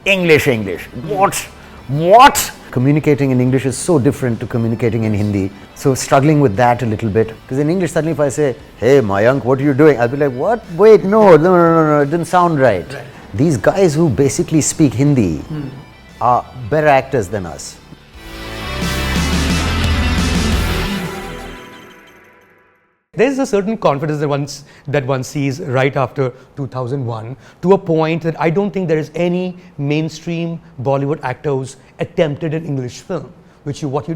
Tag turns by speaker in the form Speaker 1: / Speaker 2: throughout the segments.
Speaker 1: English, English. What? What? Communicating in English is so different to communicating in Hindi. So struggling with that a little bit. Because in English, suddenly if I say, hey, Mayank, what are you doing? I'll be like, what? Wait, no, it didn't sound right. These guys who basically speak Hindi are better actors than us.
Speaker 2: There is a certain confidence that one sees right after 2001, to a point that I don't think there is any mainstream Bollywood actor who's attempted an English film, which is what you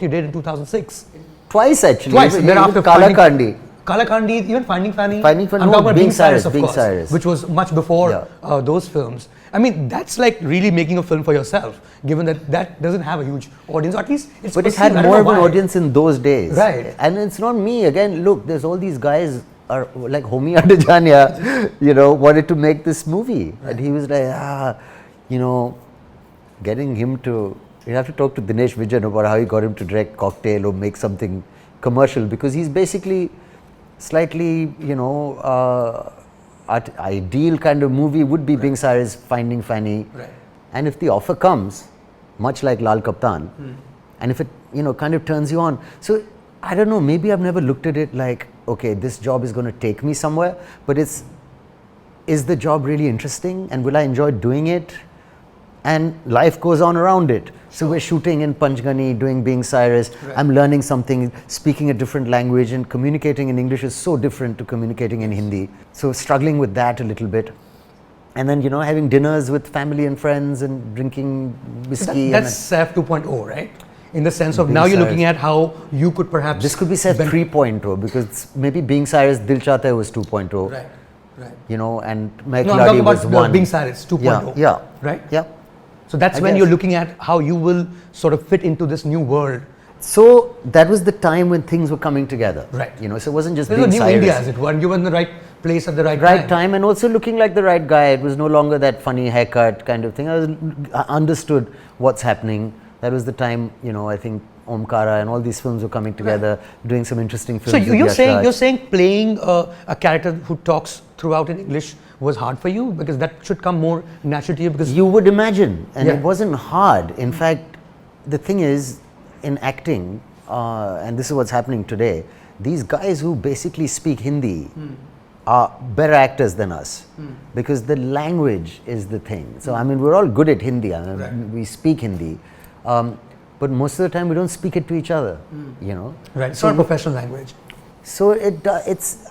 Speaker 2: did in 2006.
Speaker 1: Twice actually.
Speaker 2: Twice. Thereafter,
Speaker 1: Kalakandi.
Speaker 2: Kalakandi, even Finding Fanny.
Speaker 1: Finding Fanny.
Speaker 2: I'm talking about
Speaker 1: Being Cyrus,
Speaker 2: of
Speaker 1: Being
Speaker 2: course,
Speaker 1: Cyrus.
Speaker 2: which was much before those films. I mean, that's like really making a film for yourself, given that that doesn't have a huge audience. Or at least it's
Speaker 1: But it had more of an audience in those days.
Speaker 2: Right.
Speaker 1: And it's not me. Again, look, there's all these guys are like Homi Adijania, wanted to make this movie. Right. And he was like, getting him to, you have to talk to Dinesh Vijan about how he got him to direct Cocktail or make something commercial, because he's basically slightly, ideal kind of movie would be Being Cyrus, Finding Fanny.
Speaker 2: Right.
Speaker 1: And if the offer comes, much like Lal Kaptan, and if it, kind of turns you on. So, I don't know, maybe I've never looked at it like, okay, this job is going to take me somewhere, but is the job really interesting and will I enjoy doing it? And life goes on around it. So we're shooting in Panchgani, doing Being Cyrus. Right. I'm learning something, speaking a different language, and communicating in English is so different to communicating in Hindi. So struggling with that a little bit. And then, having dinners with family and friends and drinking whiskey.
Speaker 2: So that's Saif 2.0, right? In the sense of now you're looking at how you could perhaps...
Speaker 1: This could be Saif 3.0, because maybe Being Cyrus, Dil Chahta Hai was 2.0.
Speaker 2: Right.
Speaker 1: And Main
Speaker 2: No, I'm
Speaker 1: Khiladi
Speaker 2: talking
Speaker 1: was
Speaker 2: about
Speaker 1: 1.
Speaker 2: Being Cyrus 2.0.
Speaker 1: Yeah.
Speaker 2: Right?
Speaker 1: Yeah.
Speaker 2: So that's when you're looking at how you will sort of fit into this new world.
Speaker 1: So that was the time when things were coming together.
Speaker 2: Right.
Speaker 1: So it wasn't just
Speaker 2: This was
Speaker 1: Being
Speaker 2: a new
Speaker 1: Cyrus.
Speaker 2: India, as it were, and you were in the right place at the right
Speaker 1: time, and also looking like the right guy. It was no longer that funny haircut kind of thing. I understood what's happening. That was the time, I think Omkara and all these films were coming together, doing some interesting films.
Speaker 2: So you're saying playing a character who talks throughout in English was hard for you, because that should come more naturally to you, because
Speaker 1: you would imagine, and it wasn't hard. In fact, the thing is, in acting, and this is what's happening today, these guys who basically speak Hindi are better actors than us, because the language is the thing. So I mean, we're all good at Hindi. I mean, we speak Hindi, but most of the time we don't speak it to each other.
Speaker 2: Right. It's not a professional language.
Speaker 1: So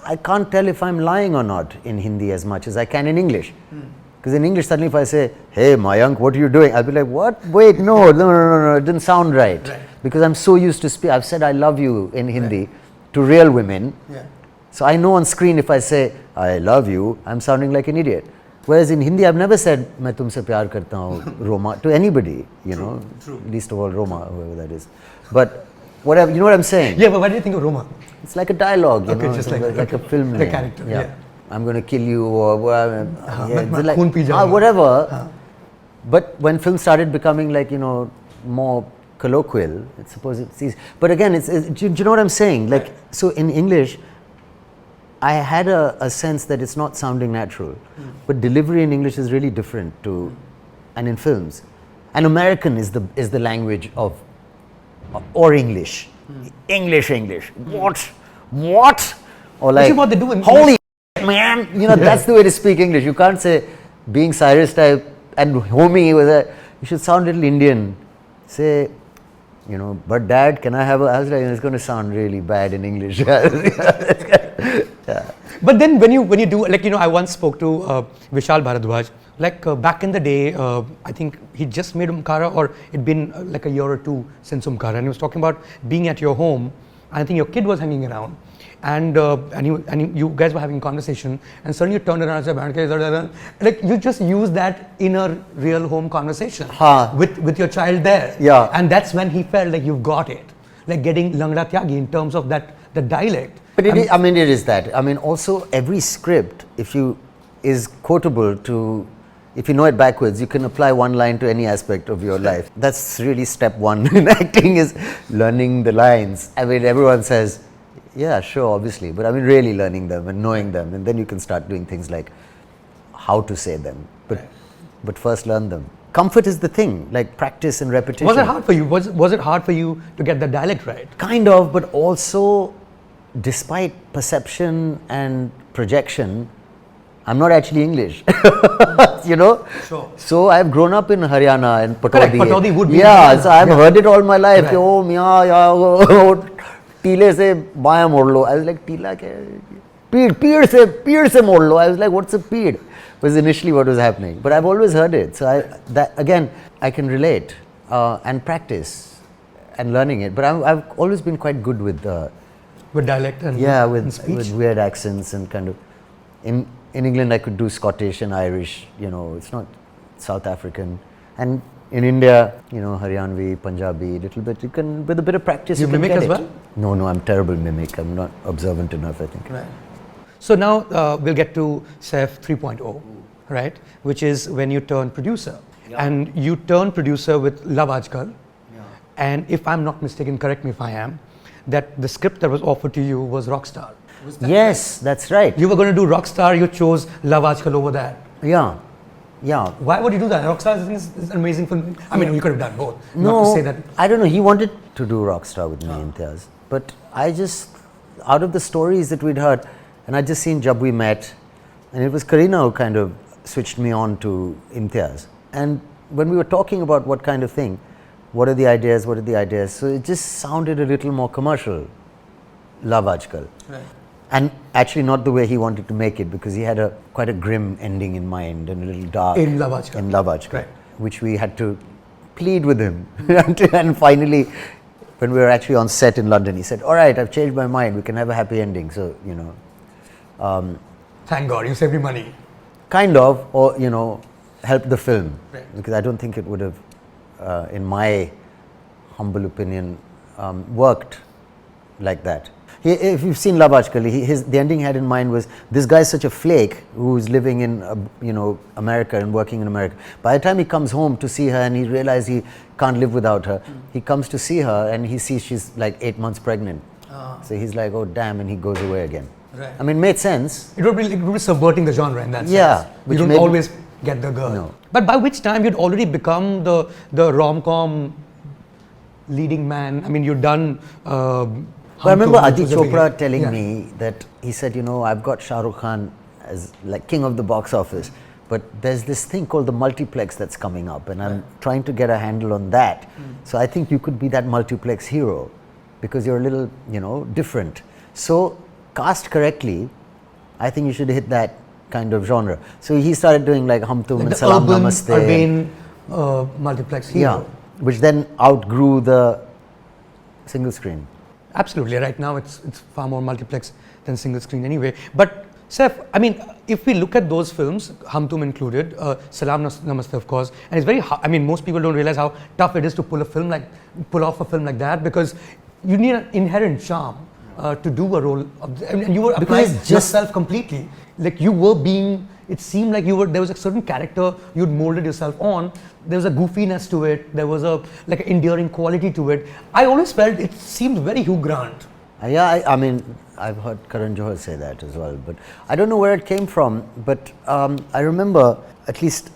Speaker 1: I can't tell if I'm lying or not in Hindi as much as I can in English. Because in English, suddenly if I say, hey, Mayank, what are you doing? I'll be like, what? Wait, no, it didn't sound right. Because I'm so used to speak. I've said I love you in Hindi to real women. So I know on screen if I say, I love you, I'm sounding like an idiot. Whereas in Hindi, I've never said, मैं तुमसे प्यार करता हूँ, Roma, to anybody, least of all Roma, whoever that is. But whatever, you know what I'm saying?
Speaker 2: Yeah, but what do you think of Roma?
Speaker 1: It's like a dialogue,
Speaker 2: just
Speaker 1: like a film name.
Speaker 2: The character, yeah.
Speaker 1: I'm going to kill you, or
Speaker 2: whatever.
Speaker 1: Whatever. But when film started becoming like, more colloquial, I suppose it's easy. But again, do you know what I'm saying? Like, so in English, I had a sense that it's not sounding natural. But delivery in English is really different and in films. And American is the language of, or English. English. What? Or like,
Speaker 2: what they do in
Speaker 1: holy man, that's the way to speak English. You can't say Being Cyrus type and Homi you should sound a little Indian. Say, but dad, can I have I was like, it's going to sound really bad in English.
Speaker 2: But then when you do, like, I once spoke to Vishal Bharadwaj, like back in the day, I think he just made Omkara, or it'd been like a year or two since Omkara, and he was talking about being at your home, and I think your kid was hanging around, and you guys were having a conversation, and suddenly you turned around and said, like, you just use that in a real home conversation with your child there.
Speaker 1: Yeah.
Speaker 2: And that's when he felt like you've got it, like getting Langda Tyagi in terms of the dialect.
Speaker 1: But it is that. I mean, also every script, is quotable to, if you know it backwards, you can apply one line to any aspect of your life. That's really step one in acting, is learning the lines. I mean, everyone says, yeah, sure, obviously, but I mean, really learning them and knowing them, and then you can start doing things like how to say them. But but first learn them. Comfort is the thing, like practice and repetition.
Speaker 2: Was it hard for you? Was it hard for you to get the dialect right?
Speaker 1: Kind of, but also, despite perception and projection, I'm not actually English, you know.
Speaker 2: Sure.
Speaker 1: So I've grown up in Haryana and Patodi.
Speaker 2: Correct, Patodi would be.
Speaker 1: Yeah, so I've heard it all my life.
Speaker 2: Right.
Speaker 1: Oh, yeah, टीले से बायां मोड़ लो. I was like, टीला क्या? Peed se mod lo. I was like, what's a peed? Was initially what was happening. But I've always heard it. So I can relate and practice and learning it. But I've always been quite good with
Speaker 2: dialect and
Speaker 1: with
Speaker 2: speech.
Speaker 1: With weird accents and kind of in England I could do Scottish and Irish. You know, it's not South African. And in India, you know, Haryanvi, Punjabi, little bit. You can, with a bit of practice,
Speaker 2: You
Speaker 1: can
Speaker 2: mimic
Speaker 1: get
Speaker 2: as
Speaker 1: it.
Speaker 2: well?
Speaker 1: No, I'm terrible mimic. I'm not observant enough, I think.
Speaker 2: Right. So now we'll get to Saif 3.0, right? Which is when you turn producer.
Speaker 1: Yeah.
Speaker 2: And you turn producer with Love Aajkal.
Speaker 1: Yeah.
Speaker 2: And if I'm not mistaken, correct me if I am, that the script that was offered to you was Rockstar.
Speaker 1: Yes, that's right.
Speaker 2: You were going to do Rockstar, you chose Love Aajkal over that.
Speaker 1: Yeah.
Speaker 2: Why would you do that? Rockstar is an amazing film. I mean, you could have done both.
Speaker 1: No,
Speaker 2: not to say that.
Speaker 1: I don't know. He wanted to do Rockstar with me, Imtiaz. But I just, out of the stories that we'd heard, and I'd just seen Jab We Met, and it was Kareena who kind of switched me on to Imtiaz. And when we were talking about what kind of thing, what are the ideas, so it just sounded a little more commercial, Love Aajkal.
Speaker 2: Right.
Speaker 1: And actually not the way he wanted to make it, because he had quite a grim ending in mind and a little dark.
Speaker 2: In Love Aajkal.
Speaker 1: In Love Aajkal.
Speaker 2: Right.
Speaker 1: Which we had to plead with him. And finally, when we were actually on set in London, he said, all right, I've changed my mind, we can have a happy ending. So, you know.
Speaker 2: Thank God, you saved me money.
Speaker 1: Kind of, or, you know, help the film.
Speaker 2: Right.
Speaker 1: Because I don't think it would have, in my humble opinion, worked like that. If you've seen Love Aajkal, the ending he had in mind was, this guy's such a flake who's living in, you know, America and working in America. By the time he comes home to see her and he realizes he can't live without her, he comes to see her and he sees she's like 8 months pregnant. So he's like, oh damn, and he goes away again.
Speaker 2: Right.
Speaker 1: I mean, it made sense.
Speaker 2: It would be subverting the genre in that sense.
Speaker 1: Yeah,
Speaker 2: You don't always get the girl.
Speaker 1: No.
Speaker 2: But by which time you'd already become the rom-com leading man. I mean, you've done...
Speaker 1: But I remember
Speaker 2: Hum Tum,
Speaker 1: Ajit
Speaker 2: which was a
Speaker 1: Chopra
Speaker 2: big-
Speaker 1: telling
Speaker 2: yeah.
Speaker 1: me that he said, you know, I've got Shah Rukh Khan as like king of the box office, but there's this thing called the multiplex that's coming up, and I'm trying to get a handle on that. So I think you could be that multiplex hero because you're a little, you know, different. So cast correctly, I think you should hit that kind of genre. So he started doing like Hum Tum
Speaker 2: Like
Speaker 1: and
Speaker 2: the
Speaker 1: Salam
Speaker 2: urban,
Speaker 1: Namaste.
Speaker 2: urban multiplex hero.
Speaker 1: Yeah, which then outgrew the single screen.
Speaker 2: Absolutely. Right now, it's far more multiplex than single screen anyway. But Saif, I mean, if we look at those films, Hum Tum included, Salam Namaste, of course, and it's very hard. I mean, most people don't realize how tough it is to pull off a film like that, because you need an inherent charm to do a role of and you were applying yourself completely. Like you were being. It seemed like there was a certain character you'd molded yourself on. There was a goofiness to it. There was an endearing quality to it. I always felt it seemed very Hugh Grant.
Speaker 1: Yeah, I mean, I've heard Karan Johar say that as well, but I don't know where it came from. But I remember, at least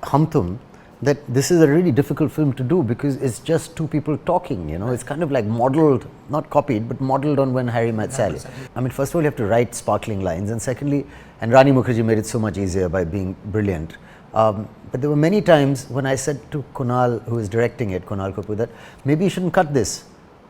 Speaker 1: Hum Tum, that this is a really difficult film to do because it's just two people talking, you know. It's kind of like modeled, not copied, but modeled on When Harry Met Sally. I mean, first of all, you have to write sparkling lines, and secondly, and Rani Mukherjee made it so much easier by being brilliant. But there were many times when I said to Kunal, who is directing it, Kunal Kapoor, that maybe you shouldn't cut this,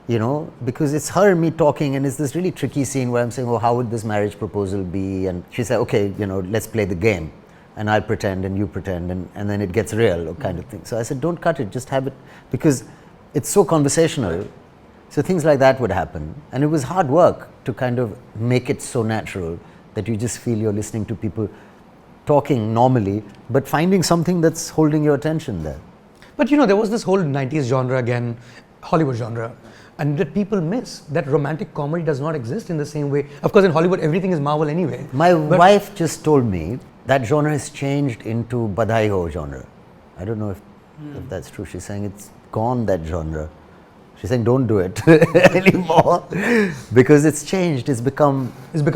Speaker 1: you know, because it's her and me talking, and it's this really tricky scene where I'm saying, oh, how would this marriage proposal be? And she said, okay, you know, let's play the game. And I'll pretend and you pretend, and then it gets real, kind of thing. So I said, don't cut it, just have it, because it's so conversational. So things like that would happen. And it was hard work to kind of make it so natural that you just feel you're listening to people talking normally, but finding something that's holding your attention there.
Speaker 2: But you know, there was this whole 90s genre again, Hollywood genre, and that people miss, that romantic comedy does not exist in the same way. Of course, in Hollywood, everything is Marvel anyway.
Speaker 1: My wife just told me that genre has changed into Badhai Ho genre. I don't know if that's true. She's saying it's gone, that genre. She's saying don't do it anymore because it's changed. It's become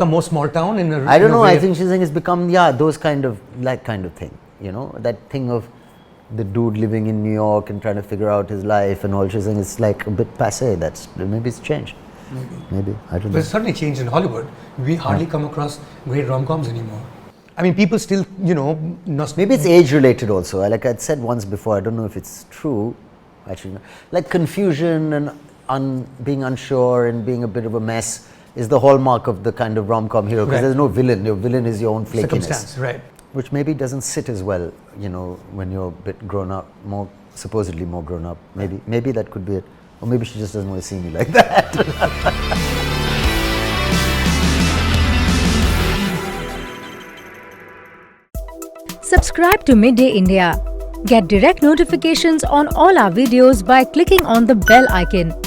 Speaker 2: more small town in a
Speaker 1: I don't know.
Speaker 2: I
Speaker 1: I think she's saying it's become those kind of thing. you know, that thing of the dude living in New York and trying to figure out his life and all these things. It's like a bit passé. Maybe it's changed. Maybe I don't know.
Speaker 2: But it's certainly changed in Hollywood. We hardly come across great rom-coms anymore. I mean, people still, you know,
Speaker 1: maybe it's age related also. Like I'd said once before, I don't know if it's true. Actually, no. Like confusion and being unsure and being a bit of a mess is the hallmark of the kind of rom-com hero, because there's no villain. Your villain is your own flakiness.
Speaker 2: Circumstance, right.
Speaker 1: Which maybe doesn't sit as well, you know, when you're a bit grown up, supposedly more grown up. Maybe that could be it. Or maybe she just doesn't want to see me like that.
Speaker 3: Subscribe to Midday India. Get direct notifications on all our videos by clicking on the bell icon.